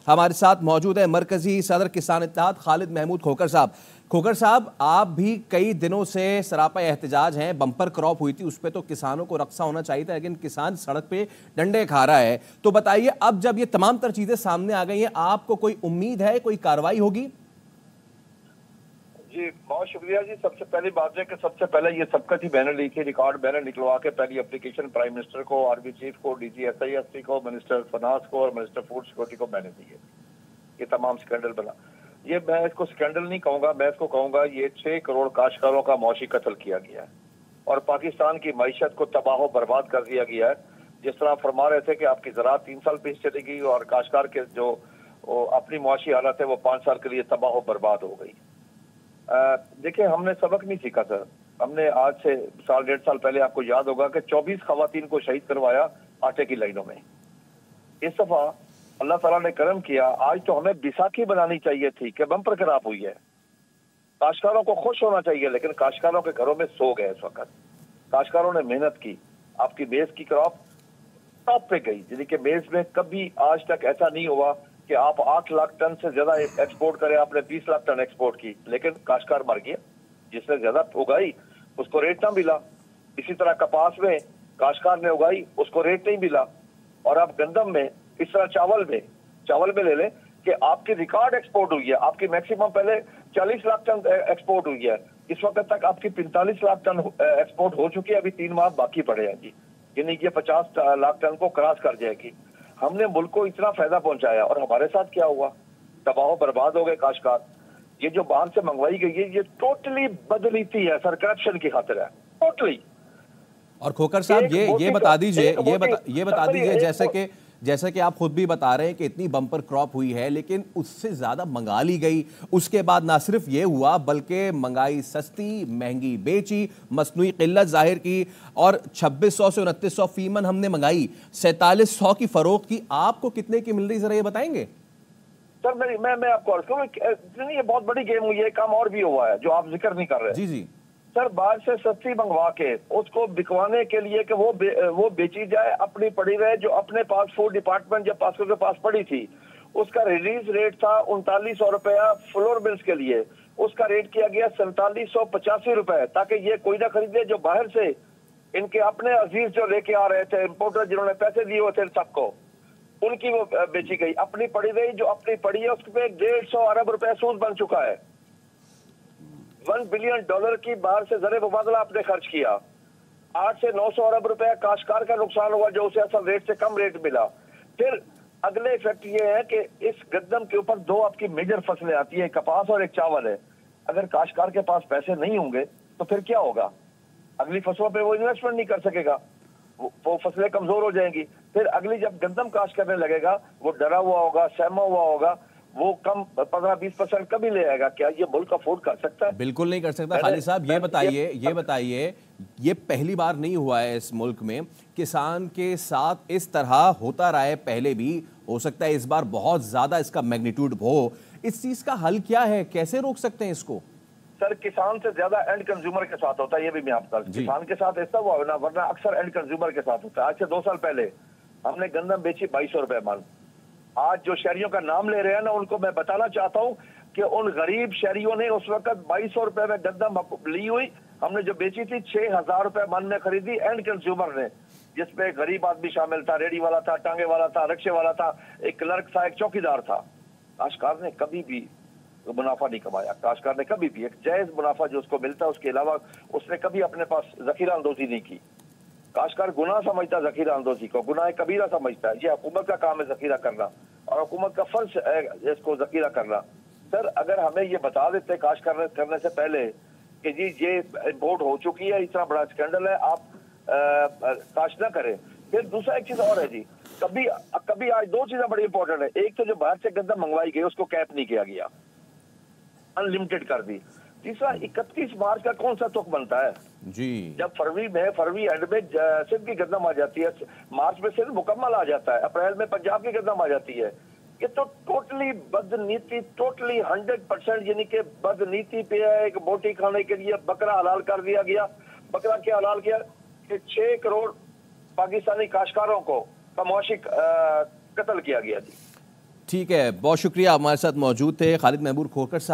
हमारे साथ मौजूद है मरकजी सदर किसान इत्तेहाद खालिद महमूद खोखर साहब। खोखर साहब, आप भी कई दिनों से सरापा एहतजाज हैं, बम्पर क्रॉप हुई थी, उस पर तो किसानों को रक्षा होना चाहिए था, लेकिन किसान सड़क पे डंडे खा रहा है। तो बताइए, अब जब ये तमाम तर चीजें सामने आ गई हैं, आपको कोई उम्मीद है, कोई कार्रवाई होगी? जी बहुत शुक्रिया जी। सबसे पहली बात है कि सबसे पहले ये सबकत ही बैनर लिखी, रिकॉर्ड बैनर निकलवा के पहली एप्लीकेशन प्राइम मिनिस्टर को, आर्मी चीफ को, DGSIST को, मिनिस्टर फाइनेंस को और मिनिस्टर फूड सिक्योरिटी को मैंने दी है। ये तमाम स्कैंडल बना, ये मैं इसको स्कैंडल नहीं कहूंगा, मैं इसको कहूंगा ये 6 करोड़ काश्तकारों का मौशी कत्ल किया गया है और पाकिस्तान की मईशत को तबाह बर्बाद कर दिया गया है। जिस तरह फरमा रहे थे कि आपकी ज़राअत 3 साल पीछे चली गई और काश्तकार के जो अपनी मुआशी हालत है वो 5 साल के लिए तबाह बर्बाद हो गई। देखिए, हमने सबक नहीं सीखा सर। हमने आज से 1.5 साल पहले, आपको याद होगा कि 24 खवातीन को शहीद करवाया आटे की लाइनों में। इस दफा अल्लाह ताला ने करम किया, आज तो हमें बैसाखी बनानी चाहिए थी कि बम्पर क्रॉप हुई है। काश्तकारों को खुश होना चाहिए, लेकिन काश्तकारों के घरों में सोग है इस वक्त। काश्तकारों ने मेहनत की, आपकी मेज की क्रॉप टॉप पे गई, यानी कि मेज में कभी आज तक ऐसा नहीं हुआ कि आप 8 लाख टन से ज्यादा एक्सपोर्ट करें, आपने 20 लाख टन एक्सपोर्ट की, लेकिन काश्तकार मर गया। जिसने ज्यादा उगाई उसको रेट ना मिला। इसी तरह कपास में काश्तकार ने उगाई, उसको रेट नहीं मिला। और आप गंदम में, इस तरह चावल में ले लें कि आपकी रिकॉर्ड एक्सपोर्ट हुई है, आपकी मैक्सिमम पहले 40 लाख टन एक्सपोर्ट हुई है, इस वक्त तक आपकी 45 लाख टन एक्सपोर्ट हो चुकी है, अभी 3 माह बाकी पड़े हैं जी, यानी कि 50 लाख टन को क्रॉस कर जाएगी। हमने मुल्क को इतना फायदा पहुंचाया और हमारे साथ क्या हुआ? तबाह बर्बाद हो गए काश्तकार। ये जो बाहर से मंगवाई गई है, ये टोटली बदनीति है सर, करप्शन की खातिर है, टोटली। और खोखर साहब, ये बता दीजिए, जैसे कि आप खुद भी बता रहे हैं कि इतनी बम्पर क्रॉप हुई है, लेकिन उससे ज्यादा मंगा ली गई। उसके बाद ना सिर्फ ये हुआ, बल्कि मंगाई सस्ती, महंगी बेची, मसनूई किल्लत जाहिर की, और 2600 से 2900 फीमन हमने मंगाई, 4700 की फरोख्त की। आपको कितने की मिल रही, जरा ये बताएंगे? सर मैं आपको अर्ज करूं, ये बहुत बड़ी गेम हुई है, काम और भी हुआ है जो आप जिक्र नहीं कर रहे। जी जी सर, बाहर से सस्ती मंगवा के उसको बिकवाने के लिए कि वो बेची जाए, अपनी पड़ी रहे, जो अपने पास फूड डिपार्टमेंट या पासको के पास पड़ी थी, उसका रिलीज रेट था 3900 रुपया फ्लोर मिल्स के लिए, उसका रेट किया गया 4785 रुपए, ताकि ये कोई ना खरीदे जो बाहर से इनके अपने अजीज जो लेके आ रहे थे, इम्पोर्टर जिन्होंने पैसे दिए हुए थे सबको, उनकी वो बेची गई। अपनी पड़ी रही, जो अपनी पड़ी है उस पर 150 अरब रुपए सूद बन चुका है। $1 बिलियन की बाहर से ज़र मुबादला आपने खर्च किया। 800 से 900 अरब रुपए काश्तकार का नुकसान हुआ, जो उसे असल रेट से कम रेट मिला। फिर अगले इफेक्ट ये है कि इस गंदम के ऊपर 2 आपकी मेजर फसलें आती है, कपास और एक चावल है। अगर काश्तकार के पास पैसे नहीं होंगे तो फिर क्या होगा? अगली फसलों पे वो इन्वेस्टमेंट नहीं कर सकेगा, वो फसलें कमजोर हो जाएंगी। फिर अगली जब गंदम काश्त करने लगेगा, वो डरा हुआ होगा, सहमा हुआ होगा, वो कम 15-20% कभी ले आएगा। क्या ये मुल्क अफोर्ड कर सकता है? बिल्कुल नहीं कर सकता। खालिद साहब, ये बताइए, ये पहली बार नहीं हुआ है इस मुल्क में, किसान के साथ इस तरह होता रहा है, पहले भी हो सकता है, इस बार बहुत ज्यादा इसका मैग्नीट्यूड हो। इस चीज का हल क्या है, कैसे रोक सकते हैं इसको? सर, किसान से ज्यादा एंड कंज्यूमर के साथ होता है, ये भी मैं आपको, किसान के साथ ऐसा हुआ ना, वरना अक्सर एंड कंज्यूमर के साथ होता है। आज से 2 साल पहले हमने गंदम बेची 2200 रुपए मन। आज जो शहरियों का नाम ले रहे हैं ना, उनको मैं बताना चाहता हूं कि उन गरीब शहरियों ने उस वक्त 2200 रुपए में गंदम ली हुई, हमने जो बेची थी 6000 रुपए मन में खरीदी एंड कंज्यूमर ने, जिसपे गरीब आदमी शामिल था, रेडी वाला था, टांगे वाला था, रिक्शे वाला था, एक क्लर्क था, एक चौकीदार था। काश्तकार ने कभी भी मुनाफा नहीं कमाया। काश्तकार ने कभी भी एक जायज मुनाफा जो उसको मिलता है, उसके अलावा उसने कभी अपने पास जखीरा अंदोजी नहीं की। काश्तकार गुनाह समझता जखीरा अंदोजी को, गुनाह कबीरा समझता है। ये हुकूमत का काम है जखीरा करना, और हुकूमत का फर्ज है इसको जखीरा करना। सर, अगर हमें ये बता देते काश्त करने से पहले कि जी ये इम्पोर्ट हो चुकी है, इतना बड़ा स्कैंडल है, आप काश्त ना करें। फिर दूसरा एक चीज और है जी, कभी आज 2 चीजें बड़ी इंपॉर्टेंट है। एक तो जो बाहर से गंदम मंगवाई गई उसको कैप नहीं किया गया, अनलिमिटेड कर दी। तीसरा, 31 मार्च का कौन सा तुक बनता है जी? जब फरवरी एंड में सिंध की गंदम आ जाती है, मार्च में सिंध मुकम्मल आ जाता है, अप्रैल में पंजाब की गंदम आ जाती है। ये तो टोटली बदनीति, टोटली 100%, यानी कि बदनीति पे है। एक बोटी खाने के लिए बकरा हलाल कर दिया गया। बकरा क्या हलाल किया कि 6 करोड़ पाकिस्तानी काश्तकारों को कमौशी कत्ल किया गया जी। ठीक है, बहुत शुक्रिया, हमारे साथ मौजूद थे खालिद महबूब खोखर साहब।